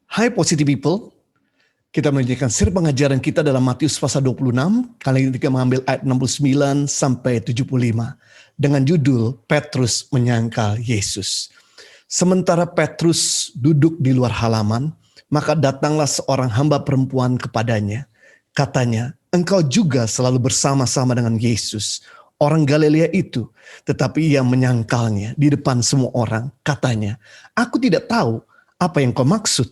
Hai Positive People, kita melanjutkan seri pengajaran kita dalam Matius pasal 26, kali ini kita mengambil ayat 69 sampai 75 dengan judul Petrus menyangkal Yesus. Sementara Petrus duduk di luar halaman, maka datanglah seorang hamba perempuan kepadanya. Katanya, engkau juga selalu bersama-sama dengan Yesus, orang Galilea itu. Tetapi ia menyangkalnya di depan semua orang. Katanya, aku tidak tahu apa yang kau maksud.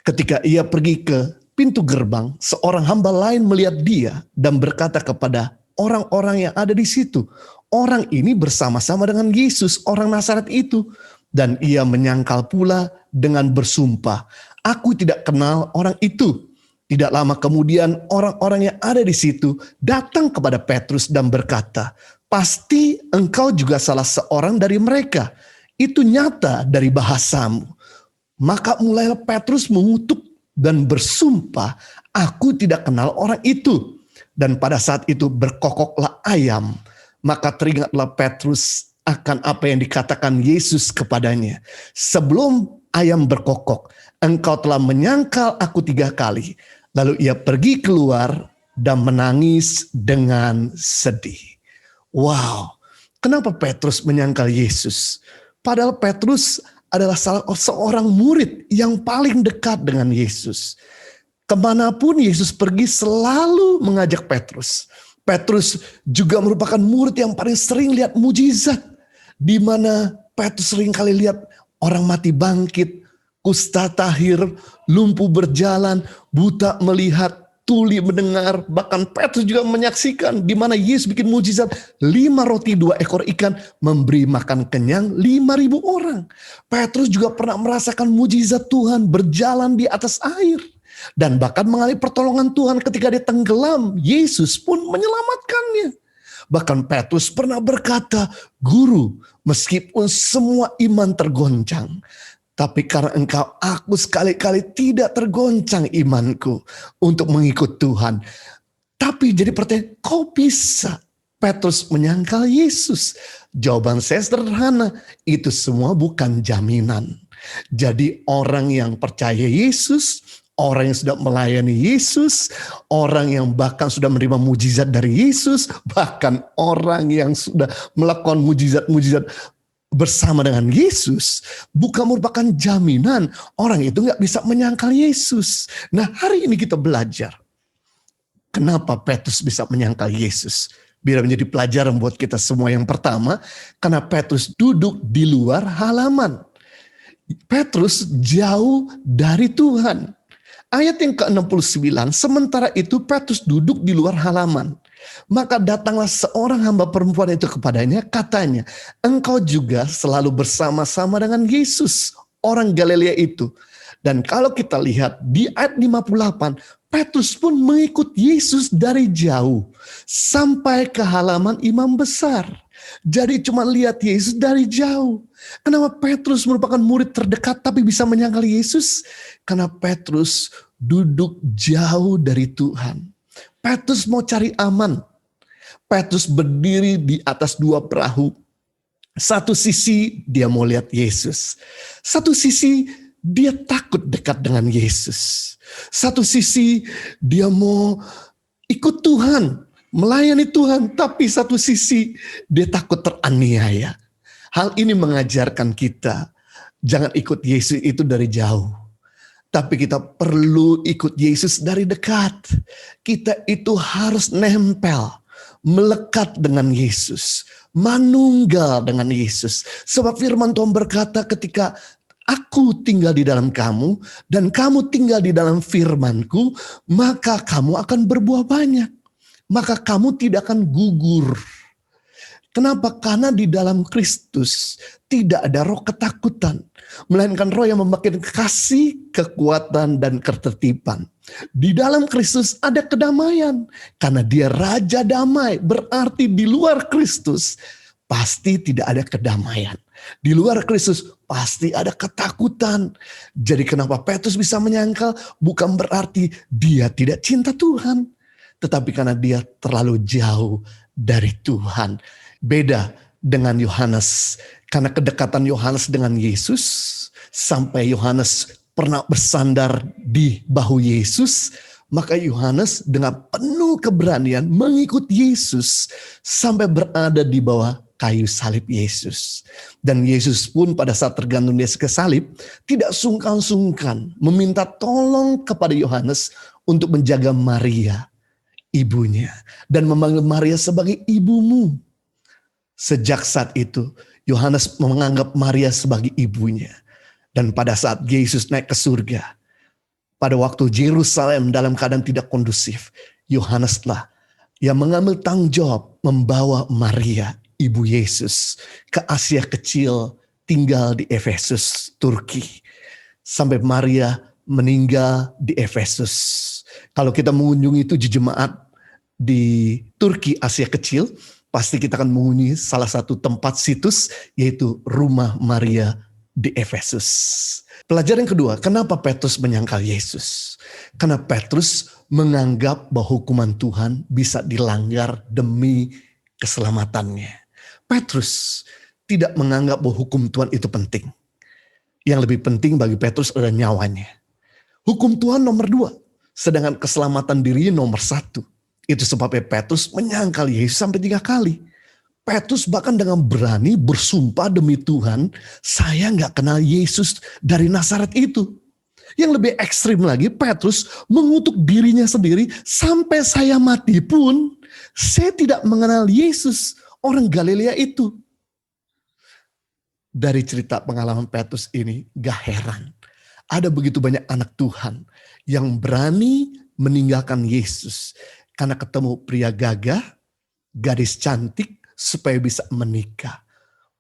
Ketika ia pergi ke pintu gerbang, seorang hamba lain melihat dia dan berkata kepada orang-orang yang ada di situ, orang ini bersama-sama dengan Yesus, orang Nazaret itu. Dan ia menyangkal pula dengan bersumpah, aku tidak kenal orang itu. Tidak lama kemudian orang-orang yang ada di situ datang kepada Petrus dan berkata, pasti engkau juga salah seorang dari mereka. Itu nyata dari bahasamu. Maka mulailah Petrus mengutuk dan bersumpah, aku tidak kenal orang itu. Dan pada saat itu berkokoklah ayam. Maka teringatlah Petrus akan apa yang dikatakan Yesus kepadanya. Sebelum ayam berkokok, engkau telah menyangkal aku 3 kali. Lalu ia pergi keluar dan menangis dengan sedih. Wow, kenapa Petrus menyangkal Yesus? Padahal Petrus adalah salah seorang murid yang paling dekat dengan Yesus. Kemanapun Yesus pergi selalu mengajak Petrus. Petrus juga merupakan murid yang paling sering lihat mujizat. Di mana Petrus sering kali lihat orang mati bangkit, kusta tahir, lumpuh berjalan, buta melihat, tuli mendengar. Bahkan Petrus juga menyaksikan di mana Yesus bikin mujizat 5 roti 2 ekor ikan memberi makan kenyang 5.000 orang. Petrus juga pernah merasakan mujizat Tuhan berjalan di atas air. Dan bahkan mengalami pertolongan Tuhan ketika dia tenggelam. Yesus pun menyelamatkannya. Bahkan Petrus pernah berkata, Guru, meskipun semua iman tergoncang, tapi karena engkau, aku sekali-kali tidak tergoncang imanku untuk mengikut Tuhan. Tapi jadi pertanyaan, kau bisa Petrus menyangkal Yesus? Jawaban saya sederhana, itu semua bukan jaminan. Jadi orang yang percaya Yesus, orang yang sudah melayani Yesus, orang yang bahkan sudah menerima mujizat dari Yesus, bahkan orang yang sudah melakukan mujizat-mujizat bersama dengan Yesus bukan merupakan jaminan orang itu nggak bisa menyangkal Yesus. Nah, hari ini kita belajar kenapa Petrus bisa menyangkal Yesus. Biar menjadi pelajaran buat kita semua. Yang pertama, karena Petrus duduk di luar halaman. Petrus jauh dari Tuhan. Ayat yang ke-69, sementara itu Petrus duduk di luar halaman. Maka datanglah seorang hamba perempuan itu kepadanya, katanya, engkau juga selalu bersama-sama dengan Yesus, orang Galilea itu. Dan kalau kita lihat di ayat 58, Petrus pun mengikut Yesus dari jauh, sampai ke halaman imam besar. Jadi cuma lihat Yesus dari jauh. Kenapa Petrus merupakan murid terdekat tapi bisa menyangkal Yesus? Karena Petrus duduk jauh dari Tuhan. Petrus mau cari aman. Petrus berdiri di atas 2 perahu. Satu sisi dia mau lihat Yesus. Satu sisi dia takut dekat dengan Yesus. Satu sisi dia mau ikut Tuhan, melayani Tuhan. Tapi satu sisi dia takut teraniaya. Hal ini mengajarkan kita, jangan ikut Yesus itu dari jauh. Tapi kita perlu ikut Yesus dari dekat. Kita itu harus nempel, melekat dengan Yesus, manunggal dengan Yesus. Sebab firman Tuhan berkata ketika aku tinggal di dalam kamu dan kamu tinggal di dalam firman-Ku, maka kamu akan berbuah banyak. Maka kamu tidak akan gugur. Kenapa? Karena di dalam Kristus tidak ada roh ketakutan, melainkan roh yang memberikan kasih, kekuatan, dan ketertiban. Di dalam Kristus ada kedamaian, karena dia Raja Damai. Berarti di luar Kristus pasti tidak ada kedamaian. Di luar Kristus pasti ada ketakutan. Jadi kenapa Petrus bisa menyangkal? Bukan berarti dia tidak cinta Tuhan, tetapi karena dia terlalu jauh dari Tuhan. Beda dengan Yohanes, karena kedekatan Yohanes dengan Yesus sampai Yohanes pernah bersandar di bahu Yesus, maka Yohanes dengan penuh keberanian mengikut Yesus sampai berada di bawah kayu salib Yesus. Dan Yesus pun pada saat tergantung di atas salib tidak sungkan-sungkan meminta tolong kepada Yohanes untuk menjaga Maria, ibunya, dan memanggil Maria sebagai ibumu. Sejak saat itu Yohanes menganggap Maria sebagai ibunya. Dan pada saat Yesus naik ke surga, pada waktu Yerusalem dalam keadaan tidak kondusif, Yohaneslah yang mengambil tanggung jawab membawa Maria, ibu Yesus, ke Asia Kecil, tinggal di Efesus, Turki. Sampai Maria meninggal di Efesus. Kalau kita mengunjungi tujuh jemaat di Turki, Asia Kecil, pasti kita akan mengunjungi salah satu tempat situs, yaitu rumah Maria di Efesus. Pelajaran kedua, kenapa Petrus menyangkal Yesus? Karena Petrus menganggap bahwa hukuman Tuhan bisa dilanggar demi keselamatannya. Petrus tidak menganggap bahwa hukum Tuhan itu penting. Yang lebih penting bagi Petrus adalah nyawanya. Hukum Tuhan nomor 2, sedangkan keselamatan dirinya nomor 1. Itu sebabnya Petrus menyangkal Yesus sampai 3 kali. Petrus bahkan dengan berani bersumpah demi Tuhan, saya gak kenal Yesus dari Nazaret itu. Yang lebih ekstrim lagi, Petrus mengutuk dirinya sendiri, sampai saya mati pun, saya tidak mengenal Yesus, orang Galilea itu. Dari cerita pengalaman Petrus ini, gak heran. Ada begitu banyak anak Tuhan yang berani meninggalkan Yesus karena ketemu pria gagah, gadis cantik, supaya bisa menikah.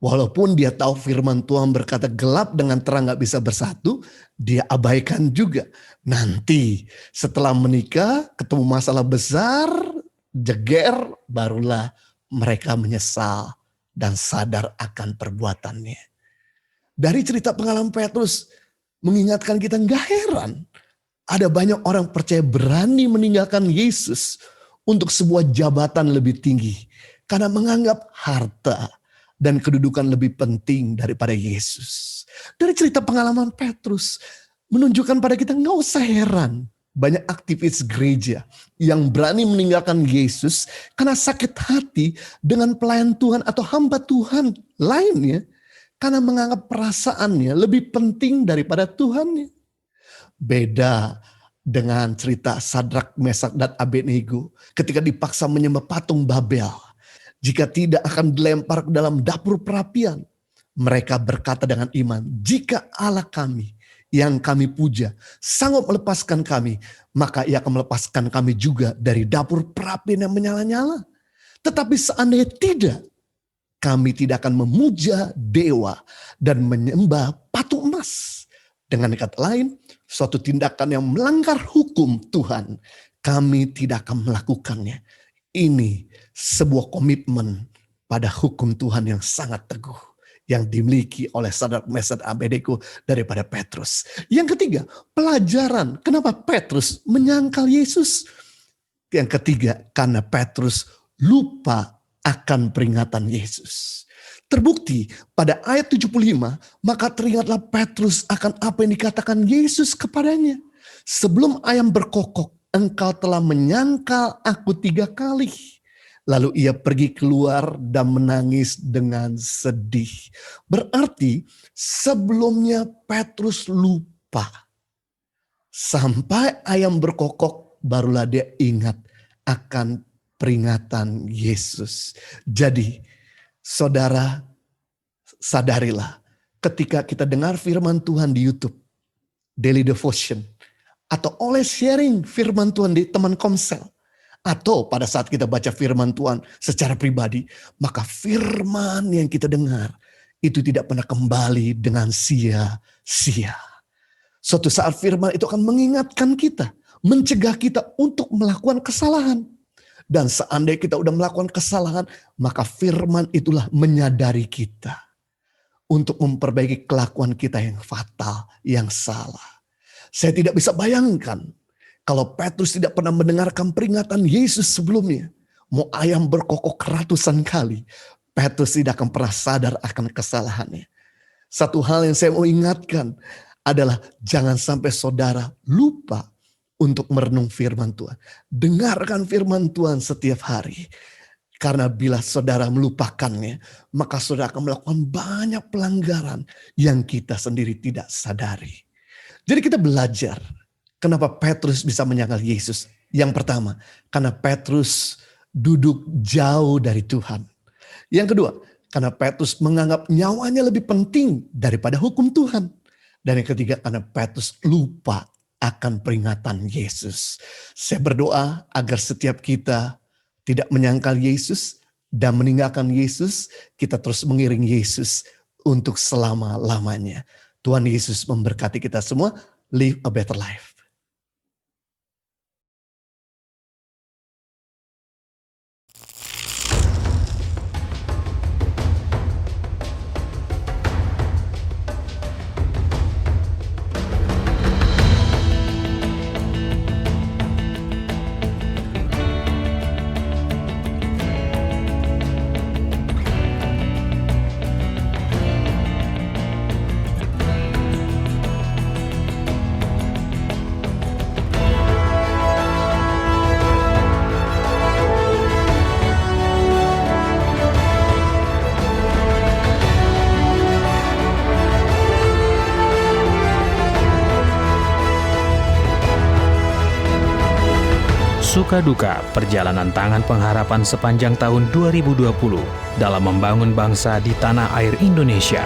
Walaupun dia tahu firman Tuhan berkata gelap dengan terang gak bisa bersatu, dia abaikan juga. Nanti setelah menikah, ketemu masalah besar, jeger, barulah mereka menyesal dan sadar akan perbuatannya. Dari cerita pengalaman Petrus mengingatkan kita, gak heran ada banyak orang percaya berani meninggalkan Yesus untuk sebuah jabatan lebih tinggi. Karena menganggap harta dan kedudukan lebih penting daripada Yesus. Dari cerita pengalaman Petrus menunjukkan pada kita gak usah heran. Banyak aktivis gereja yang berani meninggalkan Yesus karena sakit hati dengan pelayan Tuhan atau hamba Tuhan lainnya. Karena menganggap perasaannya lebih penting daripada Tuhannya. Beda dengan cerita Sadrak, Mesak, dan Abednego ketika dipaksa menyembah patung Babel. Jika tidak akan dilempar ke dalam dapur perapian. Mereka berkata dengan iman, jika Allah kami yang kami puja sanggup melepaskan kami, maka ia akan melepaskan kami juga dari dapur perapian yang menyala-nyala. Tetapi seandainya tidak, kami tidak akan memuja dewa dan menyembah patung emas. Dengan kata lain, suatu tindakan yang melanggar hukum Tuhan, kami tidak akan melakukannya. Ini sebuah komitmen pada hukum Tuhan yang sangat teguh. Yang dimiliki oleh Sadrak, Mesak, dan Abednego daripada Petrus. Yang ketiga, pelajaran kenapa Petrus menyangkal Yesus. Yang ketiga, karena Petrus lupa akan peringatan Yesus. Terbukti pada ayat 75, maka teringatlah Petrus akan apa yang dikatakan Yesus kepadanya. Sebelum ayam berkokok, engkau telah menyangkal aku 3 kali. Lalu ia pergi keluar dan menangis dengan sedih. Berarti sebelumnya Petrus lupa. Sampai ayam berkokok barulah dia ingat akan peringatan Yesus. Jadi saudara sadarilah ketika kita dengar firman Tuhan di YouTube, Daily Devotion, atau oleh sharing firman Tuhan di teman komsel, atau pada saat kita baca firman Tuhan secara pribadi, maka firman yang kita dengar itu tidak pernah kembali dengan sia-sia. Suatu saat firman itu akan mengingatkan kita, mencegah kita untuk melakukan kesalahan. Dan seandainya kita udah melakukan kesalahan, maka firman itulah menyadari kita untuk memperbaiki kelakuan kita yang fatal, yang salah. Saya tidak bisa bayangkan kalau Petrus tidak pernah mendengarkan peringatan Yesus sebelumnya. Mau ayam berkokok ratusan kali, Petrus tidak akan pernah sadar akan kesalahannya. Satu hal yang saya mau ingatkan, adalah jangan sampai saudara lupa untuk merenung firman Tuhan. Dengarkan firman Tuhan setiap hari. Karena bila saudara melupakannya, maka saudara akan melakukan banyak pelanggaran yang kita sendiri tidak sadari. Jadi kita belajar kenapa Petrus bisa menyangkal Yesus. Yang pertama, karena Petrus duduk jauh dari Tuhan. Yang kedua, karena Petrus menganggap nyawanya lebih penting daripada hukum Tuhan. Dan yang ketiga, karena Petrus lupa akan peringatan Yesus. Saya berdoa agar setiap kita tidak menyangkal Yesus dan meninggalkan Yesus, kita terus mengiring Yesus untuk selama-lamanya. Tuhan Yesus memberkati kita semua. Live a better life. Suka duka perjalanan tangan pengharapan sepanjang tahun 2020 dalam membangun bangsa di tanah air Indonesia.